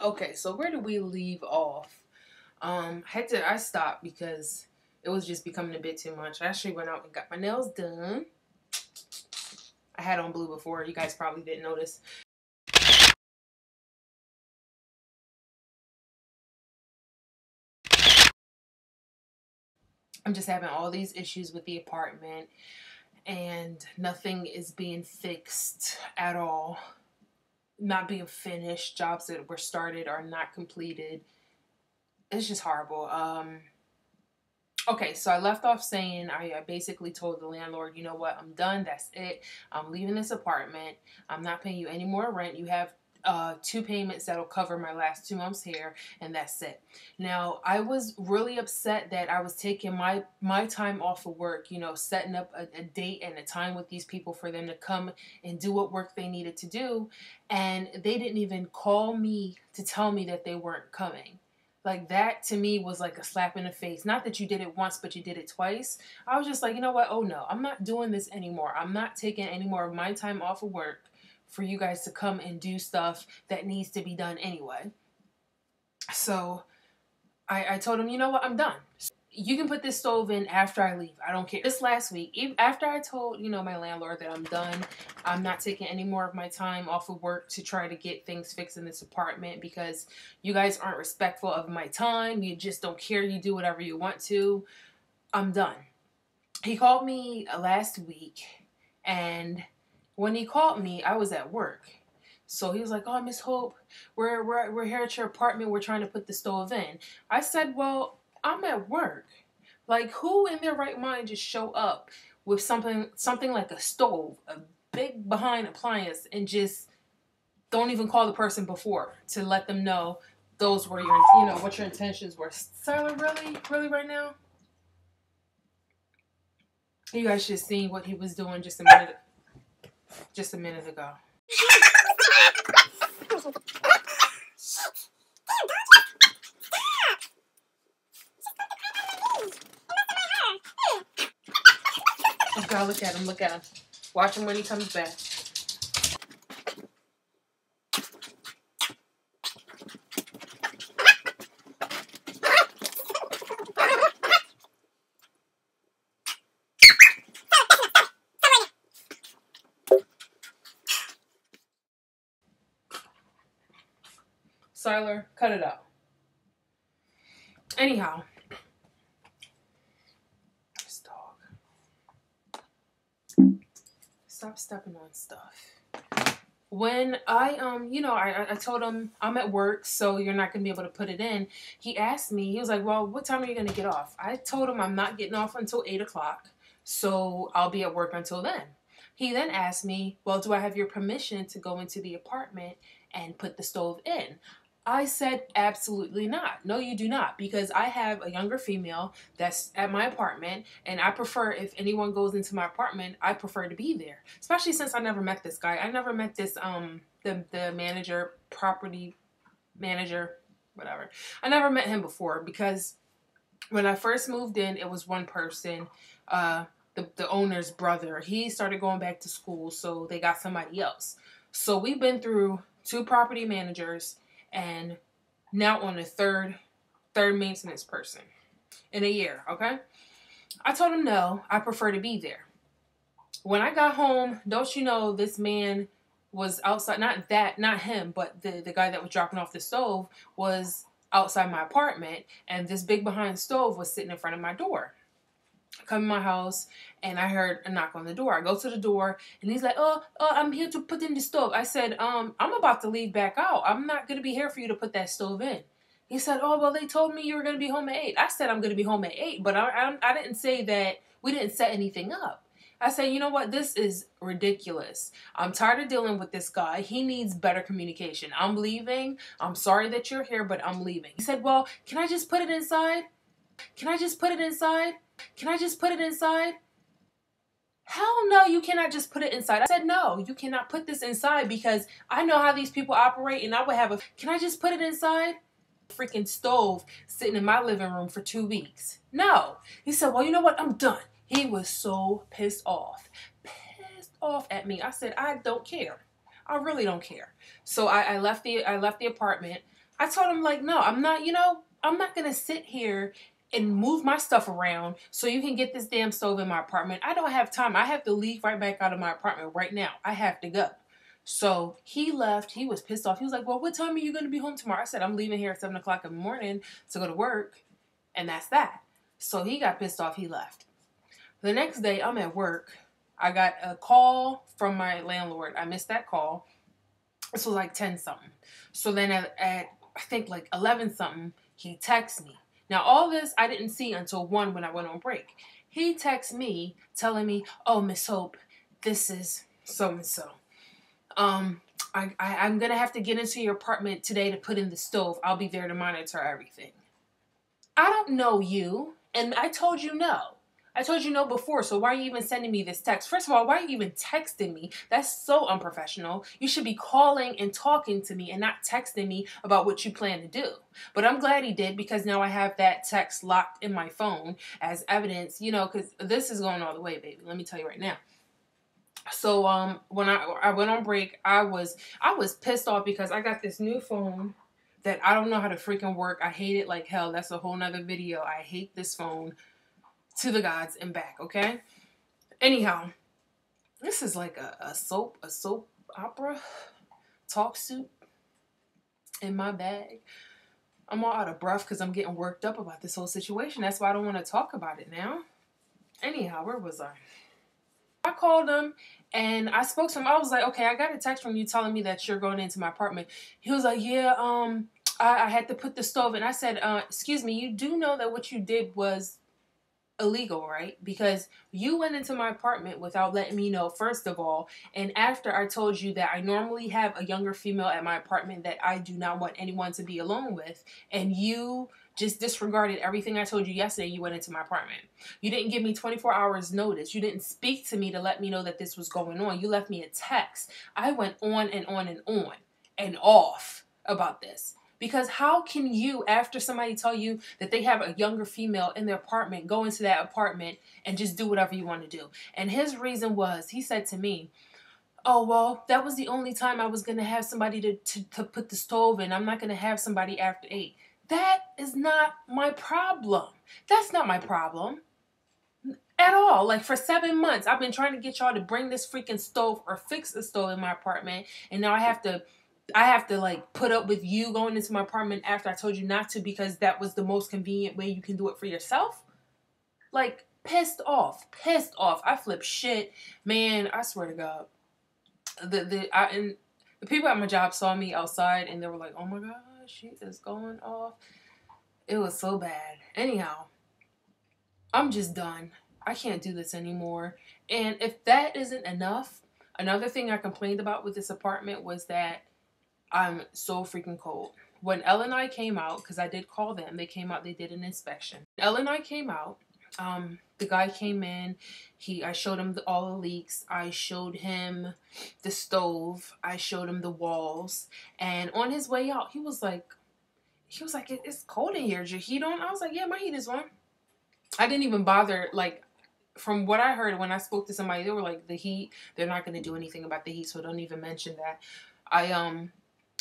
Okay, so where did we leave off? I stopped because it was just becoming a bit too much. I actually went out and got my nails done. I had on blue before. You guys probably didn't notice. I'm just having all these issues with the apartment and nothing is being fixed at all. Not being finished. Jobs that were started are not completed. It's just horrible. Okay, so I left off saying I basically told the landlord, you know what, I'm done. That's it. I'm leaving this apartment. I'm not paying you any more rent. You have 2 payments that'll cover my last 2 months here, and that's it. Now, I was really upset that I was taking my time off of work, you know, setting up a date and a time with these people for them to come and do what work they needed to do, and they didn't even call me to tell me that they weren't coming. Like, that to me was like a slap in the face. Not that you did it once, but you did it twice. I was just like, you know what? Oh no, I'm not doing this anymore. I'm not taking any more of my time off of work for you guys to come and do stuff that needs to be done anyway. So I told him, you know what? I'm done. You can put this stove in after I leave. I don't care. This last week, after I told, you know, my landlord that I'm done, I'm not taking any more of my time off of work to try to get things fixed in this apartment because you guys aren't respectful of my time. You just don't care. You do whatever you want to. I'm done. He called me last week, and when he called me, I was at work. So he was like, "Oh, Miss Hope, we're here at your apartment. We're trying to put the stove in." I said, "Well, I'm at work. Like, who in their right mind just show up with something like a stove, a big behind appliance, and just don't even call the person before to let them know those were your, you know, what your intentions were." Siler, really right now? You guys just seen what he was doing just a minute ago. Oh God, look at him, look at him. Watch him when he comes back. Siler, cut it out. Anyhow. This dog. Stop stepping on stuff. When I told him I'm at work, so you're not going to be able to put it in. He asked me, he was like, well, what time are you going to get off? I told him I'm not getting off until 8 o'clock, so I'll be at work until then. He then asked me, well, do I have your permission to go into the apartment and put the stove in? I said, absolutely not. No, you do not, because I have a younger female that's at my apartment, and I prefer, if anyone goes into my apartment, I prefer to be there. Especially since I never met this guy. I never met this, the manager, property manager, whatever. I never met him before, because when I first moved in, it was one person, the owner's brother. He started going back to school, so they got somebody else. So we've been through 2 property managers, and now on the third maintenance person in a year, okay? I told him no, I prefer to be there. When I got home, don't you know, this man was outside, not him, but the guy that was dropping off the stove was outside my apartment, and this big behind stove was sitting in front of my door. I come in my house, and I heard a knock on the door. I go to the door, and he's like, oh, I'm here to put in the stove. I said, I'm about to leave back out. I'm not going to be here for you to put that stove in. He said, oh, well, they told me you were going to be home at 8. I said I'm going to be home at 8, but I didn't say that we didn't set anything up. I said, you know what? This is ridiculous. I'm tired of dealing with this guy. He needs better communication. I'm leaving. I'm sorry that you're here, but I'm leaving. He said, well, can I just put it inside? Can I just put it inside? Can I just put it inside? Hell no, you cannot just put it inside. I said, no, you cannot put this inside because I know how these people operate, and I would have can I just put it inside? Freaking stove sitting in my living room for 2 weeks. No. He said, well, you know what? I'm done. He was so pissed off at me. I said, I don't care. I really don't care. So I left the apartment. I told him, like, no, I'm not, I'm not going to sit here and move my stuff around so you can get this damn stove in my apartment. I don't have time. I have to leave right back out of my apartment right now. I have to go. So he left. He was pissed off. He was like, well, what time are you going to be home tomorrow? I said, I'm leaving here at 7 o'clock in the morning to go to work. And that's that. So he got pissed off. He left. The next day, I'm at work. I got a call from my landlord. I missed that call. This was like 10 something. So then at I think like 11 something, he texts me. Now all this I didn't see until 1 when I went on break. He texts me telling me, oh, Miss Hope, this is so-and-so. I'm going to have to get into your apartment today to put in the stove. I'll be there to monitor everything. I don't know you, and I told you no. I told you no before, so why are you even sending me this text? First of all, why are you even texting me? That's so unprofessional. You should be calling and talking to me and not texting me about what you plan to do. But I'm glad he did, because now I have that text locked in my phone as evidence, because this is going all the way, baby. Let me tell you right now. So when I went on break, I was pissed off because I got this new phone that I don't know how to freaking work. I hate it like hell. That's a whole nother video. I hate this phone to the gods and back, okay? Anyhow, this is like a soap opera talk suit in my bag. I'm all out of breath because I'm getting worked up about this whole situation. That's why I don't want to talk about it now. Anyhow, where was I? I called him and I spoke to him. I was like, okay, I got a text from you telling me that you're going into my apartment. He was like, yeah, I had to put the stove in. I said, excuse me, you do know that what you did was illegal, right? Because you went into my apartment without letting me know, first of all, and after I told you that I normally have a younger female at my apartment that I do not want anyone to be alone with, and you just disregarded everything I told you yesterday. You went into my apartment. You didn't give me 24 hours notice. You didn't speak to me to let me know that this was going on. You left me a text. I went on and on and on and off about this. Because how can you, after somebody tell you that they have a younger female in their apartment, go into that apartment and just do whatever you want to do? And his reason was, he said to me, oh, well, that was the only time I was going to have somebody to put the stove in. I'm not going to have somebody after 8. That is not my problem. That's not my problem at all. Like, for 7 months, I've been trying to get y'all to bring this freaking stove or fix the stove in my apartment. And now I have to like put up with you going into my apartment after I told you not to, because that was the most convenient way you can do it for yourself. Like, pissed off. I flip shit, man. I swear to God. The people at my job saw me outside and they were like, "Oh my God, she is going off." It was so bad. Anyhow, I'm just done. I can't do this anymore. And if that isn't enough, another thing I complained about with this apartment was that I'm so freaking cold. When Me-Anie came out, because I did call them, they came out, they did an inspection. Me-Anie came out, the guy came in, I showed him all the leaks, I showed him the stove, I showed him the walls, and on his way out, he was like, it's cold in here, is your heat on? I was like, yeah, my heat is on. I didn't even bother, like, from what I heard when I spoke to somebody, they were like, the heat, they're not going to do anything about the heat, so don't even mention that.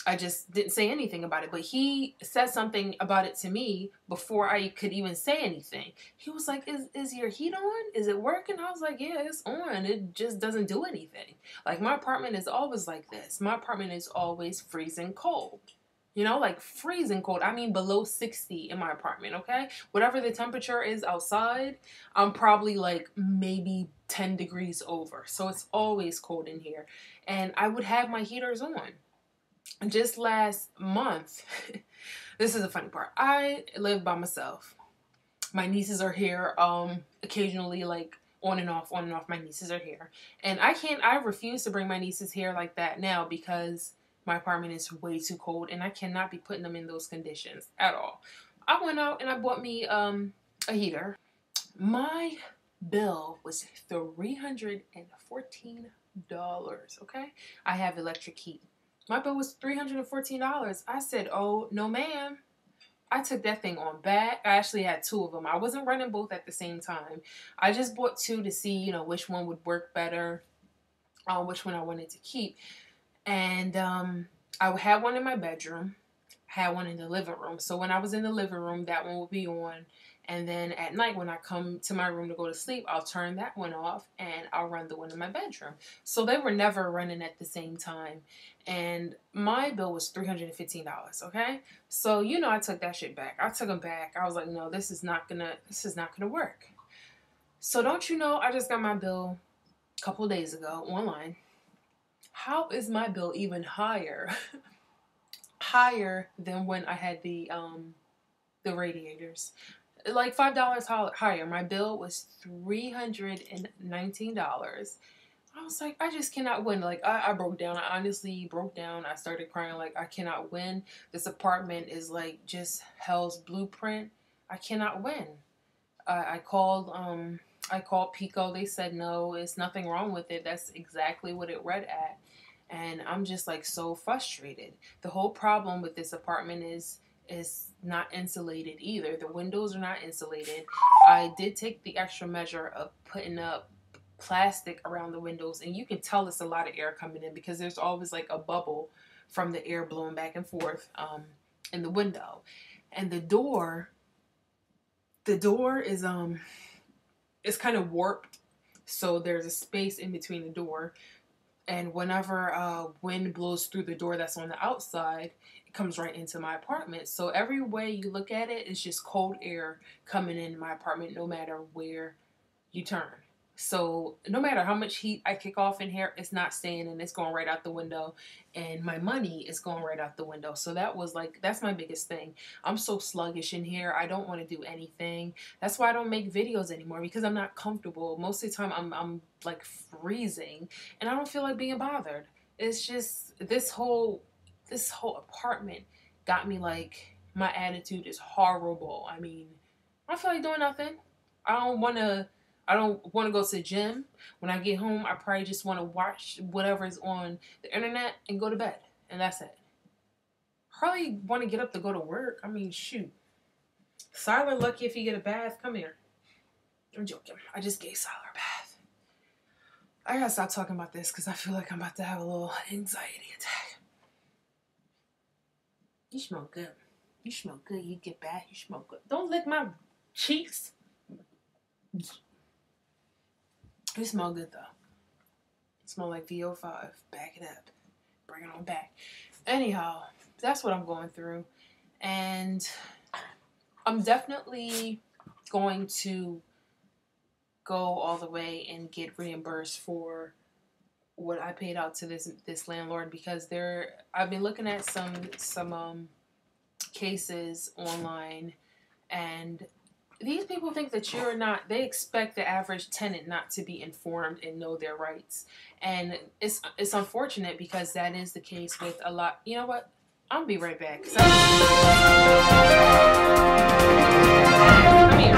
I just didn't say anything about it, but he said something about it to me before I could even say anything. He was like, is your heat on? Is it working? I was like, yeah, it's on. It just doesn't do anything. Like, my apartment is always like this. My apartment is always freezing cold. Like freezing cold. I mean below 60 in my apartment, okay? Whatever the temperature is outside, I'm probably like maybe 10 degrees over. So it's always cold in here. And I would have my heaters on. Just last month, this is the funny part. I live by myself. My nieces are here. Occasionally, like on and off, my nieces are here. And I refuse to bring my nieces here like that now because my apartment is way too cold and I cannot be putting them in those conditions at all. I went out and I bought me a heater. My bill was $314, okay? I have electric heat. My bill was $314. I said, oh, no, ma'am. I took that thing on back. I actually had 2 of them. I wasn't running both at the same time. I just bought 2 to see, which one would work better, which one I wanted to keep. And I had one in my bedroom. had one in the living room. So when I was in the living room, that one would be on. And then at night when I come to my room to go to sleep, I'll turn that one off and I'll run the one in my bedroom. So they were never running at the same time. And my bill was $315, okay? So, you know, I took that shit back. I took them back. I was like, no, this is not gonna work. So don't you know, I just got my bill a couple of days ago online. How is my bill even higher? Higher than when I had the radiators. Like $5 higher. My bill was $319. I was like, I just cannot win. Like, I broke down. I honestly broke down. I started crying. Like, I cannot win. This apartment is like just hell's blueprint. I cannot win. I called Pico. They said no, it's nothing wrong with it. That's exactly what it read at. And I'm just like so frustrated. The whole problem with this apartment is not insulated either. The windows are not insulated. I did take the extra measure of putting up plastic around the windows, and you can tell it's a lot of air coming in because there's always like a bubble from the air blowing back and forth in the window. And the door is it's kind of warped, so there's a space in between the door. And whenever wind blows through the door that's on the outside, it comes right into my apartment. So every way you look at it, it's just cold air coming in my apartment no matter where you turn. So no matter how much heat I kick off in here, it's not staying and it's going right out the window. And my money is going right out the window. So that's my biggest thing. I'm so sluggish in here. I don't want to do anything. That's why I don't make videos anymore, because I'm not comfortable. Most of the time I'm like freezing and I don't feel like being bothered. It's just this whole apartment got me like, my attitude is horrible. I mean, I don't feel like doing nothing. I don't want to go to the gym. When I get home, I probably just want to watch whatever's on the internet and go to bed. And that's it. Hardly want to get up to go to work. I mean, shoot. Siler lucky if he get a bath. Come here. I'm joking. I just gave Siler a bath. I gotta stop talking about this because I feel like I'm about to have a little anxiety attack. You smell good. You smell good. You get back. You smell good. Don't lick my cheeks. It smell good though. It smell like VO5. Back it up. Bring it on back. Anyhow, that's what I'm going through. And I'm definitely going to go all the way and get reimbursed for what I paid out to this landlord, because I've been looking at some cases online, and these people think that they expect the average tenant not to be informed and know their rights. And it's unfortunate because that is the case with a lot. You know what? I'll be right back. Come here.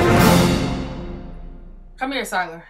Come here, Siler.